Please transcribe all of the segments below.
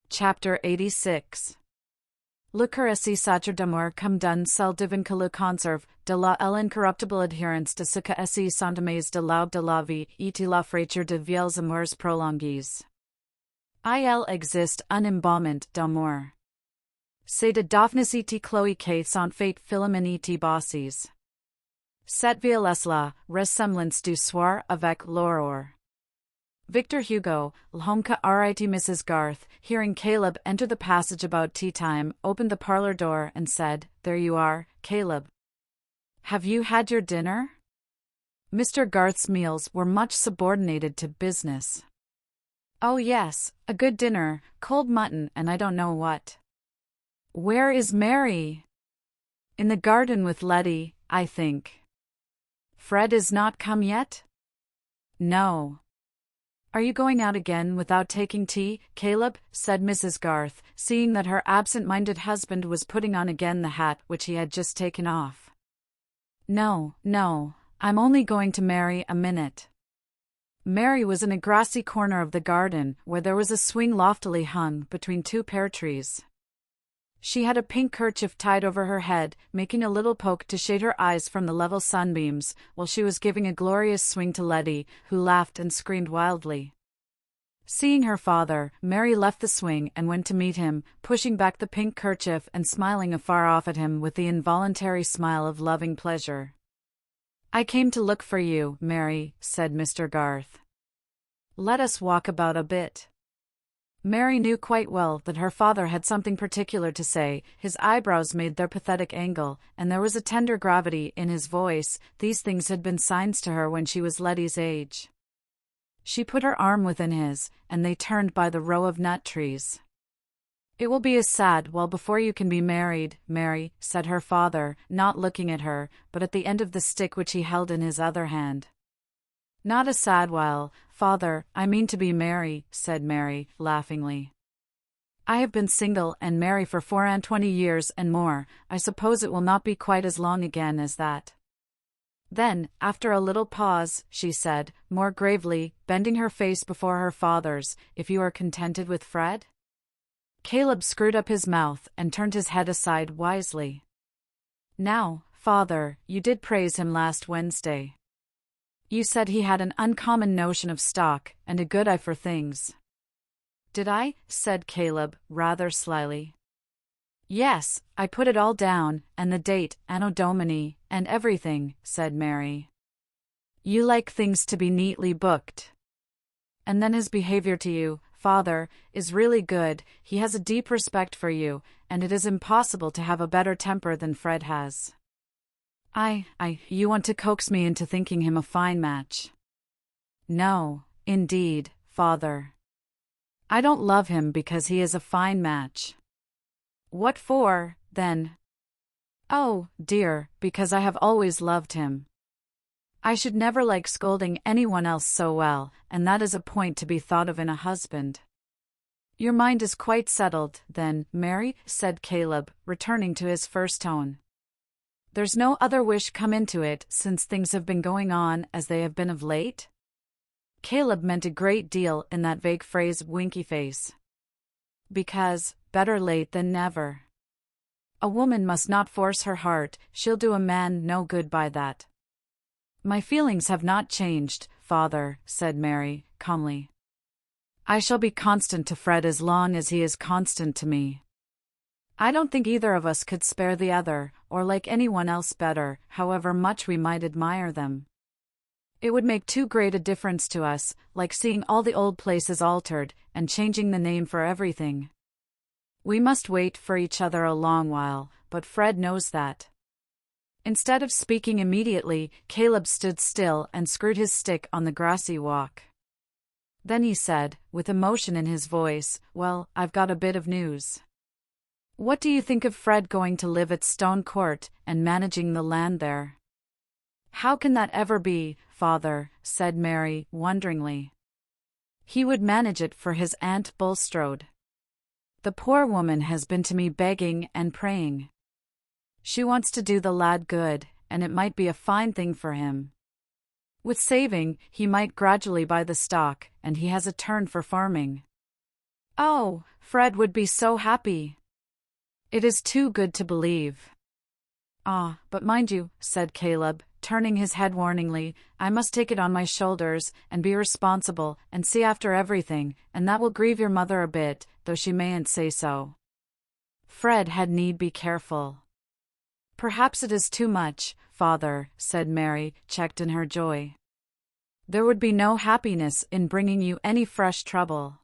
Chapter 86. Le caresse sacre d'amour comme d'un seul divin que le conserve, de la l'incorruptible adherence de ce que est centimètres de l'aube de la vie, et la fraiture de vieux amours prolongés. Il existe un embaumement d'amour. C'est de Daphnis et Chloé qui sont faites Philomène et Baucis. Cette violence-là, ressemblance du soir avec l'aurore. Victor Hugo, Lhomka RIT Mrs. Garth, hearing Caleb enter the passage about tea time, opened the parlor door and said, "There you are, Caleb. Have you had your dinner?" Mr. Garth's meals were much subordinated to business. "Oh yes, a good dinner, cold mutton and I don't know what." "Where is Mary?" "In the garden with Letty, I think." "Fred is not come yet?" "No." "Are you going out again without taking tea, Caleb?" said Mrs. Garth, seeing that her absent-minded husband was putting on again the hat which he had just taken off. No, I'm only going to Mary a minute." Mary was in a grassy corner of the garden, where there was a swing loftily hung between two pear trees. She had a pink kerchief tied over her head, making a little poke to shade her eyes from the level sunbeams, while she was giving a glorious swing to Letty, who laughed and screamed wildly. Seeing her father, Mary left the swing and went to meet him, pushing back the pink kerchief and smiling afar off at him with the involuntary smile of loving pleasure. "I came to look for you, Mary," said Mr. Garth. "Let us walk about a bit." Mary knew quite well that her father had something particular to say. His eyebrows made their pathetic angle, and there was a tender gravity in his voice. These things had been signs to her when she was Letty's age. She put her arm within his, and they turned by the row of nut trees. "It will be a sad while before you can be married, Mary," said her father, not looking at her, but at the end of the stick which he held in his other hand. "Not a sad while, father, I mean to be Mary," said Mary, laughingly. "I have been single and merry for 24 years and more. I suppose it will not be quite as long again as that." Then, after a little pause, she said, more gravely, bending her face before her father's, "If you are contented with Fred?" Caleb screwed up his mouth and turned his head aside wisely. "Now, father, you did praise him last Wednesday. You said he had an uncommon notion of stock, and a good eye for things." "Did I?" said Caleb, rather slyly. "Yes, I put it all down, and the date, Anno Domini, and everything," said Mary. "You like things to be neatly booked. And then his behavior to you, father, is really good. He has a deep respect for you, and it is impossible to have a better temper than Fred has." You want to coax me into thinking him a fine match." "No, indeed, father. I don't love him because he is a fine match." "What for, then?" "Oh, dear, because I have always loved him. I should never like scolding anyone else so well, and that is a point to be thought of in a husband." "Your mind is quite settled, then, Mary," said Caleb, returning to his first tone. "There's no other wish come into it since things have been going on as they have been of late?" Caleb meant a great deal in that vague phrase "winky face." "Because, better late than never. A woman must not force her heart, she'll do a man no good by that." "My feelings have not changed, father," said Mary, calmly. "I shall be constant to Fred as long as he is constant to me. I don't think either of us could spare the other, or like anyone else better, however much we might admire them. It would make too great a difference to us, like seeing all the old places altered, and changing the name for everything. We must wait for each other a long while, but Fred knows that." Instead of speaking immediately, Caleb stood still and screwed his stick on the grassy walk. Then he said, with emotion in his voice, "Well, I've got a bit of news. What do you think of Fred going to live at Stone Court, and managing the land there?" "How can that ever be, father?" said Mary, wonderingly. "He would manage it for his Aunt Bulstrode. The poor woman has been to me begging and praying. She wants to do the lad good, and it might be a fine thing for him. With saving, he might gradually buy the stock, and he has a turn for farming. Oh, Fred would be so happy. It is too good to believe. Ah, but mind you, said Caleb, turning his head warningly, I must take it on my shoulders, and be responsible, and see after everything, and that will grieve your mother a bit, though she mayn't say so. Fred had need be careful. Perhaps it is too much, father, said Mary, checked in her joy. There would be no happiness in bringing you any fresh trouble.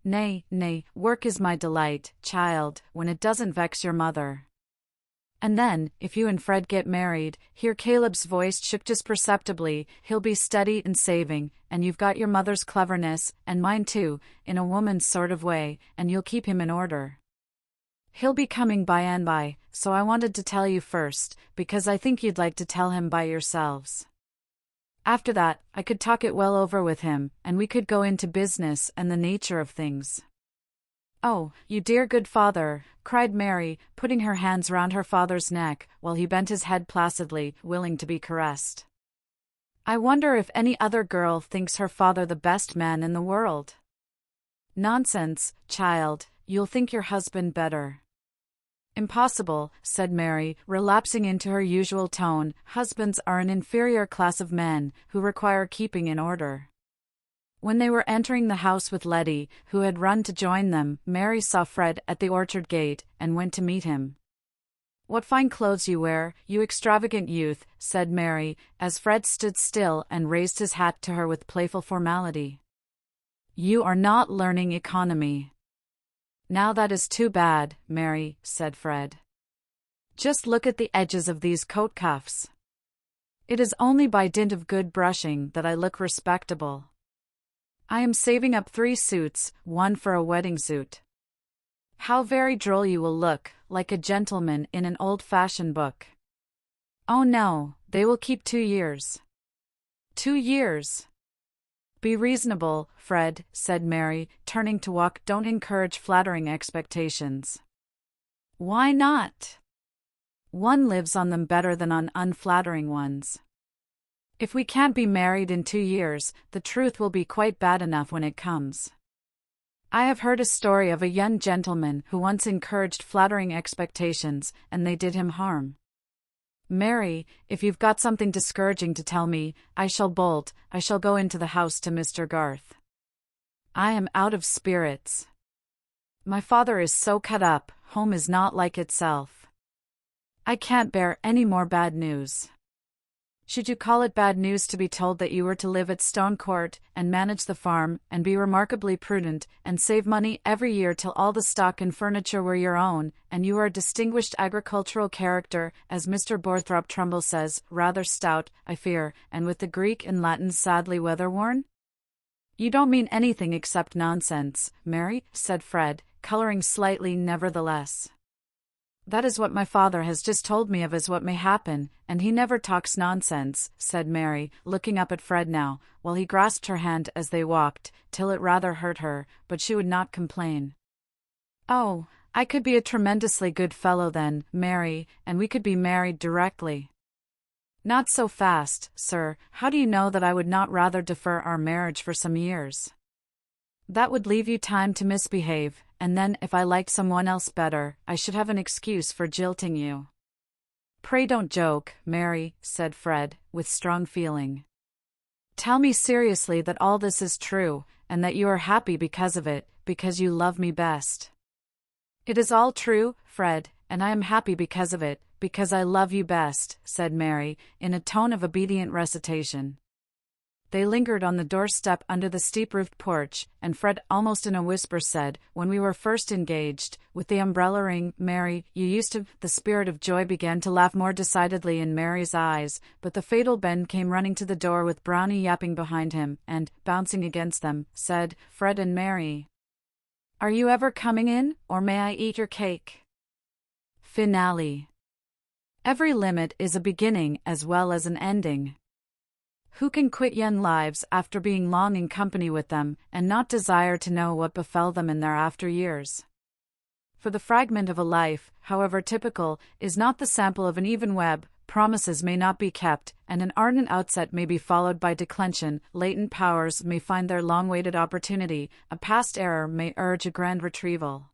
Nay, nay, work is my delight, child, when it doesn't vex your mother. And then, if you and Fred get married, here Caleb's voice shook just perceptibly, he'll be steady and saving, and you've got your mother's cleverness, and mine too, in a woman's sort of way, and you'll keep him in order. He'll be coming by and by, so I wanted to tell you first, because I think you'd like to tell him by yourselves. After that, I could talk it well over with him, and we could go into business and the nature of things. Oh, you dear good father, cried Mary, putting her hands round her father's neck, while he bent his head placidly, willing to be caressed. I wonder if any other girl thinks her father the best man in the world. Nonsense, child, you'll think your husband better. Impossible, said Mary, relapsing into her usual tone. Husbands are an inferior class of men, who require keeping in order. When they were entering the house with Letty, who had run to join them, Mary saw Fred at the orchard gate, and went to meet him. What fine clothes you wear, you extravagant youth, said Mary, as Fred stood still and raised his hat to her with playful formality. You are not learning economy. Now that is too bad, Mary, said Fred. Just look at the edges of these coat cuffs. It is only by dint of good brushing that I look respectable. I am saving up 3 suits, one for a wedding suit. How very droll you will look, like a gentleman in an old-fashioned book. Oh no, they will keep 2 years. 2 years. Be reasonable, Fred, said Mary, turning to walk. Don't encourage flattering expectations. Why not? One lives on them better than on unflattering ones. If we can't be married in 2 years, the truth will be quite bad enough when it comes. I have heard a story of a young gentleman who once encouraged flattering expectations, and they did him harm. Mary, if you've got something discouraging to tell me, I shall bolt. I shall go into the house to Mr. Garth. I am out of spirits. My father is so cut up, home is not like itself. I can't bear any more bad news. Should you call it bad news to be told that you were to live at Stone Court, and manage the farm, and be remarkably prudent, and save money every year till all the stock and furniture were your own, and you are a distinguished agricultural character, as Mr. Borthrop Trumbull says, rather stout, I fear, and with the Greek and Latin sadly weather-worn? You don't mean anything except nonsense, Mary, said Fred, coloring slightly nevertheless. That is what my father has just told me of as what may happen, and he never talks nonsense, said Mary, looking up at Fred now, while he grasped her hand as they walked, till it rather hurt her, but she would not complain. Oh, I could be a tremendously good fellow then, Mary, and we could be married directly. Not so fast, sir. How do you know that I would not rather defer our marriage for some years? That would leave you time to misbehave, and then if I liked someone else better, I should have an excuse for jilting you. Pray don't joke, Mary, said Fred, with strong feeling. Tell me seriously that all this is true, and that you are happy because of it, because you love me best. It is all true, Fred, and I am happy because of it, because I love you best, said Mary, in a tone of obedient recitation. They lingered on the doorstep under the steep-roofed porch, and Fred almost in a whisper said, when we were first engaged, with the umbrella ring, Mary, you used to— The spirit of joy began to laugh more decidedly in Mary's eyes, but the fatal Ben came running to the door with Brownie yapping behind him, and, bouncing against them, said, Fred and Mary, are you ever coming in, or may I eat your cake? Finale. Every limit is a beginning as well as an ending. Who can quit young lives after being long in company with them, and not desire to know what befell them in their after years? For the fragment of a life, however typical, is not the sample of an even web, promises may not be kept, and an ardent outset may be followed by declension, latent powers may find their long-awaited opportunity, a past error may urge a grand retrieval.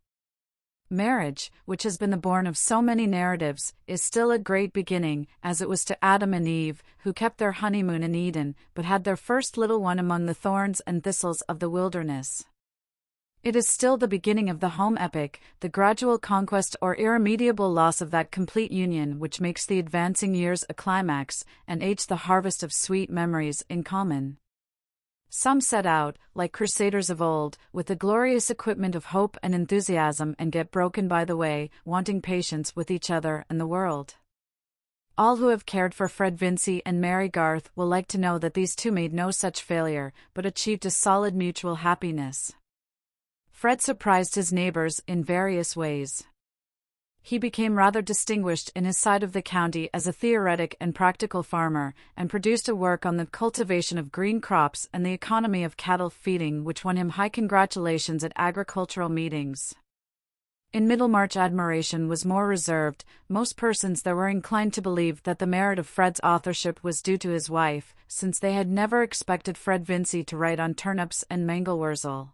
Marriage, which has been the bourne of so many narratives, is still a great beginning, as it was to Adam and Eve, who kept their honeymoon in Eden, but had their first little one among the thorns and thistles of the wilderness. It is still the beginning of the home epic, the gradual conquest or irremediable loss of that complete union which makes the advancing years a climax, and age the harvest of sweet memories in common. Some set out, like crusaders of old, with the glorious equipment of hope and enthusiasm and get broken by the way, wanting patience with each other and the world. All who have cared for Fred Vincy and Mary Garth will like to know that these two made no such failure, but achieved a solid mutual happiness. Fred surprised his neighbors in various ways. He became rather distinguished in his side of the county as a theoretic and practical farmer, and produced a work on the cultivation of green crops and the economy of cattle feeding which won him high congratulations at agricultural meetings. In Middlemarch admiration was more reserved. Most persons there were inclined to believe that the merit of Fred's authorship was due to his wife, since they had never expected Fred Vincy to write on turnips and mangelwurzel.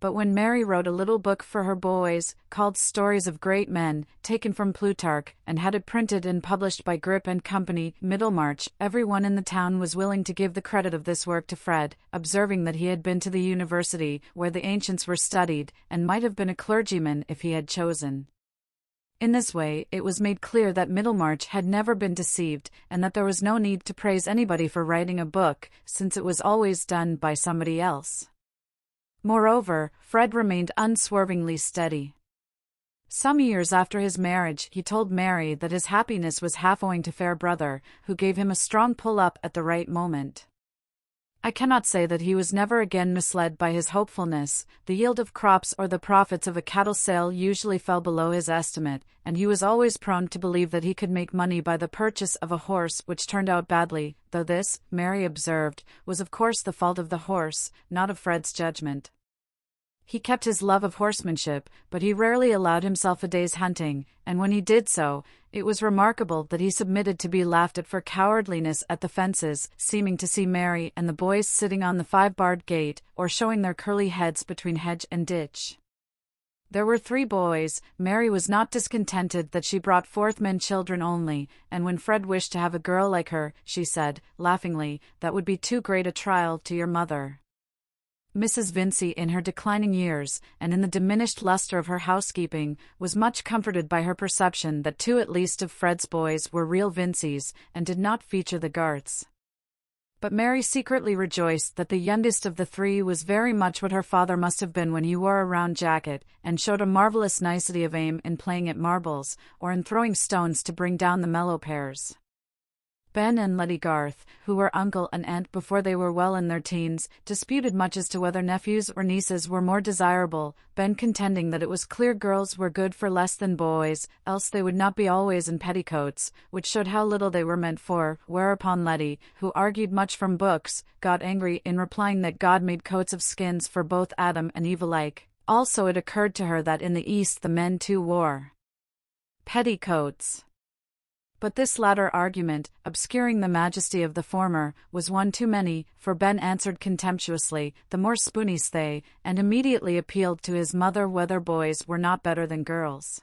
But when Mary wrote a little book for her boys, called Stories of Great Men, taken from Plutarch, and had it printed and published by Grip and Company, Middlemarch, everyone in the town was willing to give the credit of this work to Fred, observing that he had been to the university, where the ancients were studied, and might have been a clergyman if he had chosen. In this way, it was made clear that Middlemarch had never been deceived, and that there was no need to praise anybody for writing a book, since it was always done by somebody else. Moreover, Fred remained unswervingly steady. Some years after his marriage, he told Mary that his happiness was half owing to fair brother, who gave him a strong pull-up at the right moment. I cannot say that he was never again misled by his hopefulness. The yield of crops or the profits of a cattle sale usually fell below his estimate, and he was always prone to believe that he could make money by the purchase of a horse which turned out badly, though this, Mary observed, was of course the fault of the horse, not of Fred's judgment. He kept his love of horsemanship, but he rarely allowed himself a day's hunting, and when he did so, it was remarkable that he submitted to be laughed at for cowardliness at the fences, seeming to see Mary and the boys sitting on the 5-barred gate, or showing their curly heads between hedge and ditch. There were 3 boys. Mary was not discontented that she brought forth men children only, and when Fred wished to have a girl like her, she said, laughingly, that would be too great a trial to your mother. Mrs. Vincy, in her declining years, and in the diminished luster of her housekeeping, was much comforted by her perception that 2 at least of Fred's boys were real Vincys, and did not feature the Garths. But Mary secretly rejoiced that the youngest of the 3 was very much what her father must have been when he wore a round jacket, and showed a marvelous nicety of aim in playing at marbles, or in throwing stones to bring down the mellow pears. Ben and Letty Garth, who were uncle and aunt before they were well in their teens, disputed much as to whether nephews or nieces were more desirable, Ben contending that it was clear girls were good for less than boys, else they would not be always in petticoats, which showed how little they were meant for, whereupon Letty, who argued much from books, got angry in replying that God made coats of skins for both Adam and Eve alike. Also it occurred to her that in the East the men too wore petticoats. But this latter argument, obscuring the majesty of the former, was one too many, for Ben answered contemptuously, the more spoonies they, and immediately appealed to his mother whether boys were not better than girls.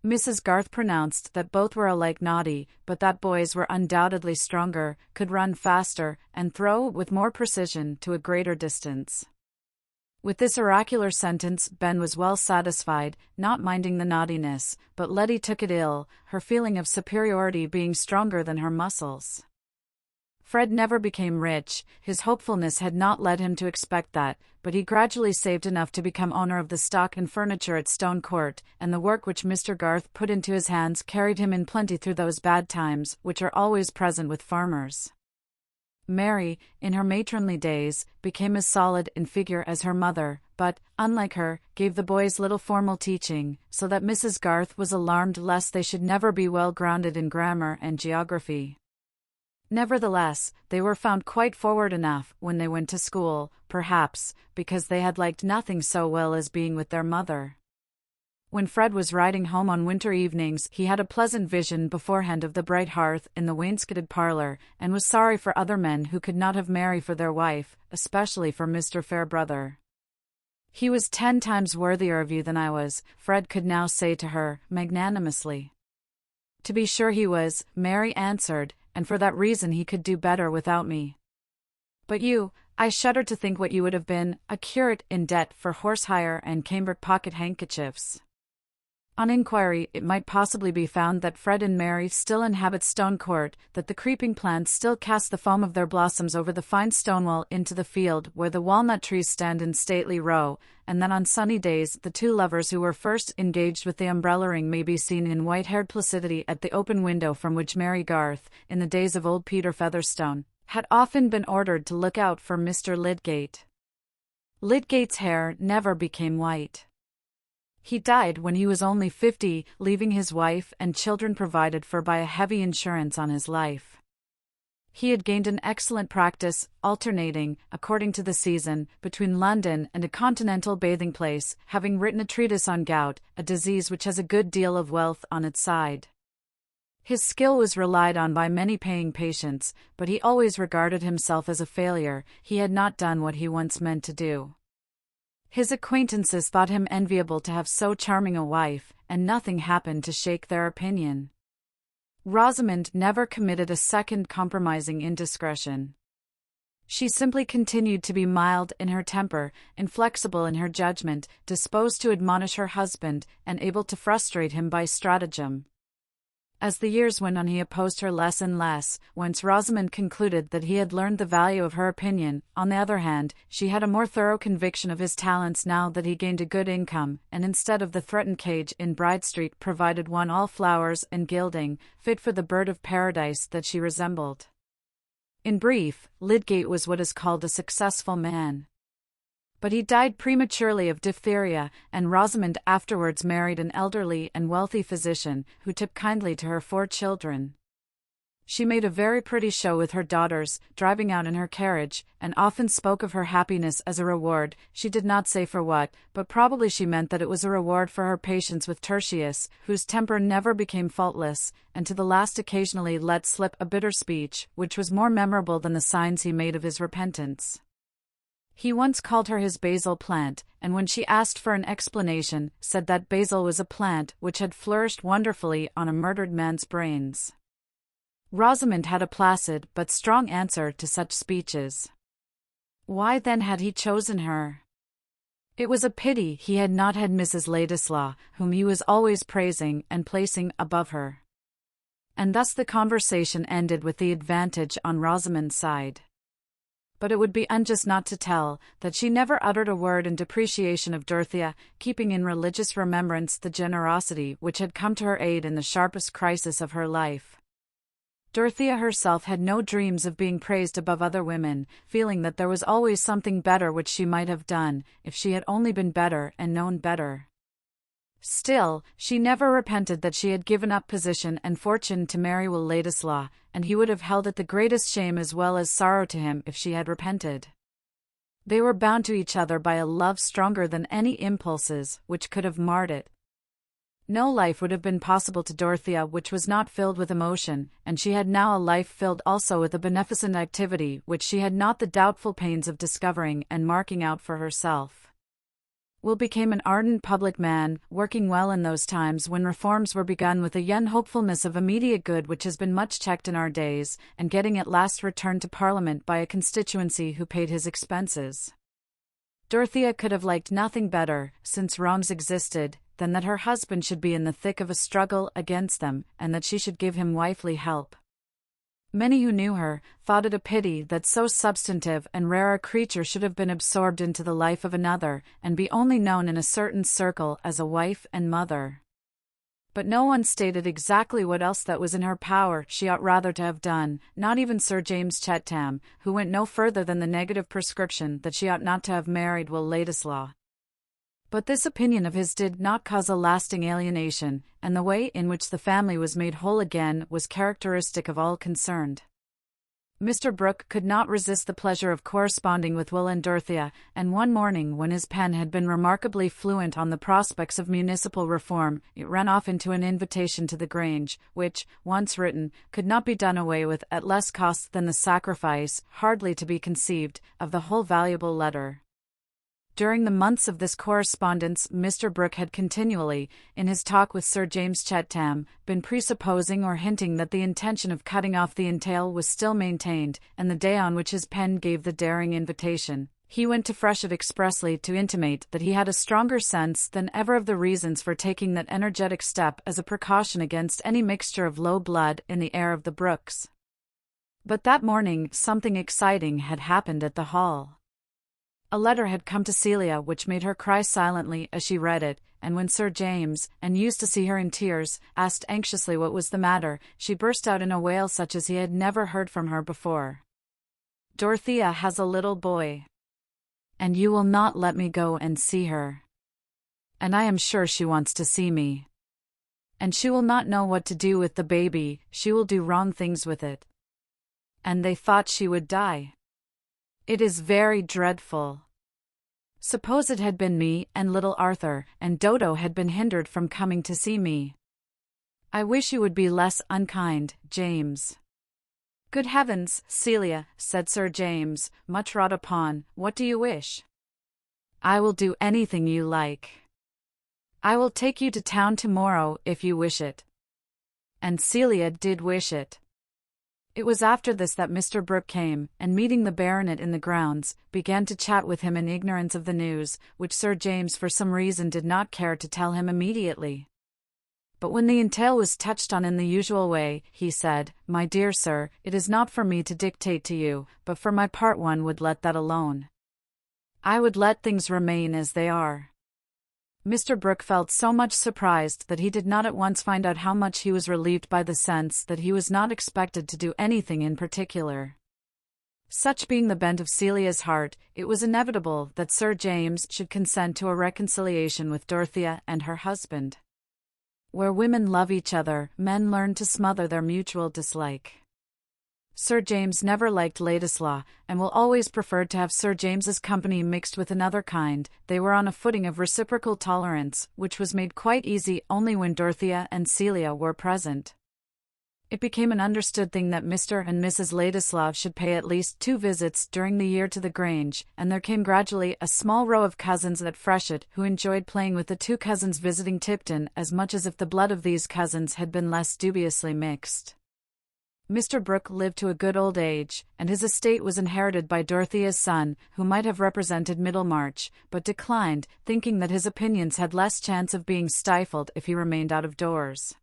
Mrs. Garth pronounced that both were alike naughty, but that boys were undoubtedly stronger, could run faster, and throw with more precision to a greater distance. With this oracular sentence Ben was well satisfied, not minding the naughtiness, but Letty took it ill, her feeling of superiority being stronger than her muscles. Fred never became rich. His hopefulness had not led him to expect that, but he gradually saved enough to become owner of the stock and furniture at Stone Court, and the work which Mr. Garth put into his hands carried him in plenty through those bad times which are always present with farmers. Mary, in her matronly days, became as solid in figure as her mother, but, unlike her, gave the boys little formal teaching, so that Mrs. Garth was alarmed lest they should never be well grounded in grammar and geography. Nevertheless, they were found quite forward enough when they went to school, perhaps, because they had liked nothing so well as being with their mother. When Fred was riding home on winter evenings, he had a pleasant vision beforehand of the bright hearth in the wainscoted parlor, and was sorry for other men who could not have Mary for their wife, especially for Mr. Fairbrother. "He was 10 times worthier of you than I was," Fred could now say to her, magnanimously. "To be sure he was," Mary answered, "and for that reason he could do better without me. But you, I shudder to think what you would have been, a curate in debt for horse hire and cambric pocket handkerchiefs." On inquiry, it might possibly be found that Fred and Mary still inhabit Stone Court, that the creeping plants still cast the foam of their blossoms over the fine stone wall into the field where the walnut trees stand in stately row, and that on sunny days the two lovers who were first engaged with the umbrella ring may be seen in white-haired placidity at the open window from which Mary Garth, in the days of old Peter Featherstone, had often been ordered to look out for Mr. Lydgate. Lydgate's hair never became white. He died when he was only 50, leaving his wife and children provided for by a heavy insurance on his life. He had gained an excellent practice, alternating, according to the season, between London and a continental bathing place, having written a treatise on gout, a disease which has a good deal of wealth on its side. His skill was relied on by many paying patients, but he always regarded himself as a failure. He had not done what he once meant to do. His acquaintances thought him enviable to have so charming a wife, and nothing happened to shake their opinion. Rosamond never committed a second compromising indiscretion. She simply continued to be mild in her temper, inflexible in her judgment, disposed to admonish her husband, and able to frustrate him by stratagem. As the years went on, he opposed her less and less, whence Rosamond concluded that he had learned the value of her opinion. On the other hand, she had a more thorough conviction of his talents now that he gained a good income, and instead of the threatened cage in Bride Street provided one all flowers and gilding, fit for the bird of paradise that she resembled. In brief, Lydgate was what is called a successful man. But he died prematurely of diphtheria, and Rosamond afterwards married an elderly and wealthy physician, who took kindly to her 4 children. She made a very pretty show with her daughters, driving out in her carriage, and often spoke of her happiness as a reward. She did not say for what, but probably she meant that it was a reward for her patience with Tertius, whose temper never became faultless, and to the last occasionally let slip a bitter speech, which was more memorable than the signs he made of his repentance. He once called her his basil plant, and when she asked for an explanation, said that basil was a plant which had flourished wonderfully on a murdered man's brains. Rosamond had a placid but strong answer to such speeches. Why then had he chosen her? It was a pity he had not had Mrs. Ladislaw, whom he was always praising and placing above her. And thus the conversation ended with the advantage on Rosamond's side. But it would be unjust not to tell that she never uttered a word in depreciation of Dorothea, keeping in religious remembrance the generosity which had come to her aid in the sharpest crisis of her life. Dorothea herself had no dreams of being praised above other women, feeling that there was always something better which she might have done, if she had only been better and known better. Still, she never repented that she had given up position and fortune to marry Will Ladislaw, and he would have held it the greatest shame as well as sorrow to him if she had repented. They were bound to each other by a love stronger than any impulses which could have marred it. No life would have been possible to Dorothea which was not filled with emotion, and she had now a life filled also with a beneficent activity which she had not the doubtful pains of discovering and marking out for herself. Will became an ardent public man, working well in those times when reforms were begun with a young hopefulness of immediate good which has been much checked in our days, and getting at last returned to Parliament by a constituency who paid his expenses. Dorothea could have liked nothing better, since wrongs existed, than that her husband should be in the thick of a struggle against them, and that she should give him wifely help. Many who knew her thought it a pity that so substantive and rare a creature should have been absorbed into the life of another, and be only known in a certain circle as a wife and mother. But no one stated exactly what else that was in her power she ought rather to have done, not even Sir James Chatham, who went no further than the negative prescription that she ought not to have married Will Ladislaw. But this opinion of his did not cause a lasting alienation, and the way in which the family was made whole again was characteristic of all concerned. Mr. Brooke could not resist the pleasure of corresponding with Will and Dorothea, and one morning when his pen had been remarkably fluent on the prospects of municipal reform, it ran off into an invitation to the Grange, which, once written, could not be done away with at less cost than the sacrifice, hardly to be conceived, of the whole valuable letter. During the months of this correspondence Mr. Brooke had continually, in his talk with Sir James Chatham, been presupposing or hinting that the intention of cutting off the entail was still maintained, and the day on which his pen gave the daring invitation, he went to Freshitt expressly to intimate that he had a stronger sense than ever of the reasons for taking that energetic step as a precaution against any mixture of low blood in the air of the Brookes. But that morning something exciting had happened at the Hall. A letter had come to Celia which made her cry silently as she read it, and when Sir James, and used to see her in tears, asked anxiously what was the matter, she burst out in a wail such as he had never heard from her before. "Dorothea has a little boy. And you will not let me go and see her. And I am sure she wants to see me. And she will not know what to do with the baby, she will do wrong things with it. And they thought she would die. It is very dreadful. Suppose it had been me and little Arthur, and Dodo had been hindered from coming to see me. I wish you would be less unkind, James." "Good heavens, Celia," said Sir James, much wrought upon, "what do you wish?" "I will do anything you like. I will take you to town tomorrow if you wish it." And Celia did wish it. It was after this that Mr. Brooke came, and meeting the baronet in the grounds, began to chat with him in ignorance of the news, which Sir James for some reason did not care to tell him immediately. But when the entail was touched on in the usual way, he said, "My dear sir, it is not for me to dictate to you, but for my part one would let that alone. I would let things remain as they are." Mr. Brooke felt so much surprised that he did not at once find out how much he was relieved by the sense that he was not expected to do anything in particular. Such being the bent of Celia's heart, it was inevitable that Sir James should consent to a reconciliation with Dorothea and her husband. Where women love each other, men learn to smother their mutual dislike. Sir James never liked Ladislaw, and will always preferred to have Sir James's company mixed with another kind. They were on a footing of reciprocal tolerance, which was made quite easy only when Dorothea and Celia were present. It became an understood thing that Mr. and Mrs. Ladislaw should pay at least 2 visits during the year to the Grange, and there came gradually a small row of cousins at Freshitt who enjoyed playing with the 2 cousins visiting Tipton as much as if the blood of these cousins had been less dubiously mixed. Mr. Brooke lived to a good old age, and his estate was inherited by Dorothea's son, who might have represented Middlemarch, but declined, thinking that his opinions had less chance of being stifled if he remained out of doors.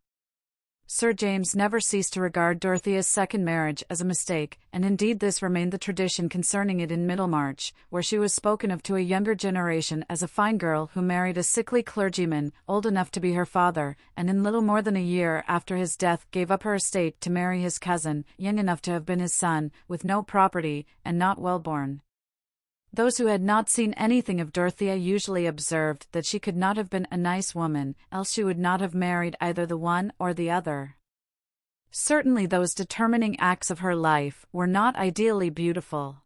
Sir James never ceased to regard Dorothea's second marriage as a mistake, and indeed this remained the tradition concerning it in Middlemarch, where she was spoken of to a younger generation as a fine girl who married a sickly clergyman, old enough to be her father, and in little more than a year after his death gave up her estate to marry his cousin, young enough to have been his son, with no property, and not well born. Those who had not seen anything of Dorothea usually observed that she could not have been a nice woman, else she would not have married either the one or the other. Certainly those determining acts of her life were not ideally beautiful.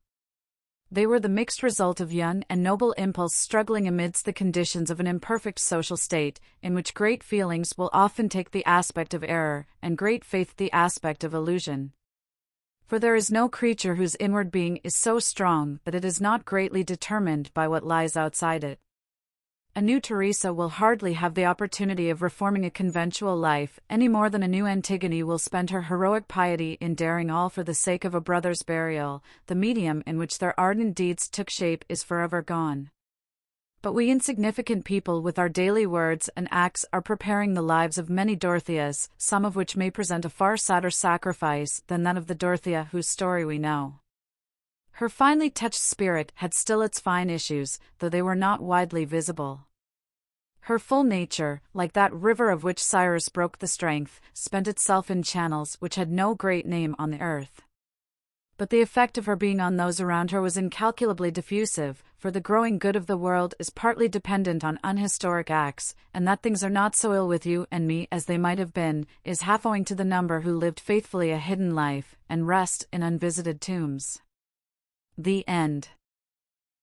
They were the mixed result of young and noble impulse struggling amidst the conditions of an imperfect social state, in which great feelings will often take the aspect of error, and great faith the aspect of illusion. For there is no creature whose inward being is so strong that it is not greatly determined by what lies outside it. A new Teresa will hardly have the opportunity of reforming a conventual life, any more than a new Antigone will spend her heroic piety in daring all for the sake of a brother's burial. The medium in which their ardent deeds took shape is forever gone. But we insignificant people with our daily words and acts are preparing the lives of many Dorotheas, some of which may present a far sadder sacrifice than that of the Dorothea whose story we know. Her finely touched spirit had still its fine issues, though they were not widely visible. Her full nature, like that river of which Cyrus broke the strength, spent itself in channels which had no great name on the earth. But the effect of her being on those around her was incalculably diffusive, for the growing good of the world is partly dependent on unhistoric acts, and that things are not so ill with you and me as they might have been, is half owing to the number who lived faithfully a hidden life, and rest in unvisited tombs. The end.